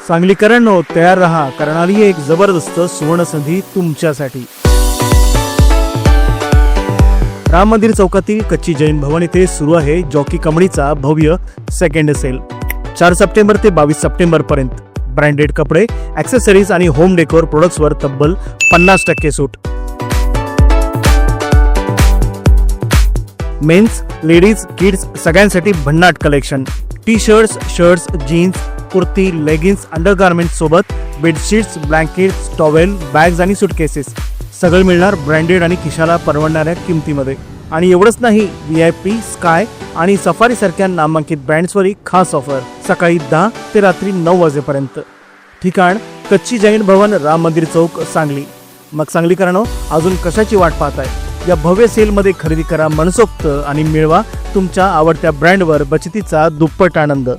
सांगलीकरांनो तयार रहा, कारण आली एक जबरदस्त सुवर्णसंधी तुमच्यासाठी। राम मंदिर चौकातील कच्ची जैन भवन येथे सुरू आहे जॉकी कंपनीचा भव्य सेकंड सेल। 4 सप्टेंबर ते 22 सप्टेंबर पर्यंत ब्रँडेड कपडे, ॲक्सेसरीज आणि होम डेकोर प्रोडक्ट्सवर तब्बल 50% सूट। मेन्स, लेडीज, किड्स सगळ्यांसाठी भन्नाट collection. T shirts, shirts, jeans, kurti, leggings, undergarment सोबत बेडशीट्स, ब्लँकेट्स, टॉवेल, बॅग्स आणि सुटकेसेस सगळं मिळणार ब्रँडेड आणि खिशाला परवडणाऱ्या किमतीमध्ये। आणि एवढंच नाही, VIP, स्काय आणि सफारी सारख्या नामांकित ब्रँड्सवरही खास ऑफर। सकाळी 10 ते रात्री 9 वाजेपर्यंत। ठिकाण कच्ची जैन भवन, राम मंदिर चौक, सांगली। मग सांगलीकरांनो, अजून कशाची वाट पाहताय? या भव्य सेलमध्ये खरेदी करा मनसोक्त आणि मिळवा तुमच्या आवडत्या ब्रँडवर बचतीचा दुप्पट आनंद।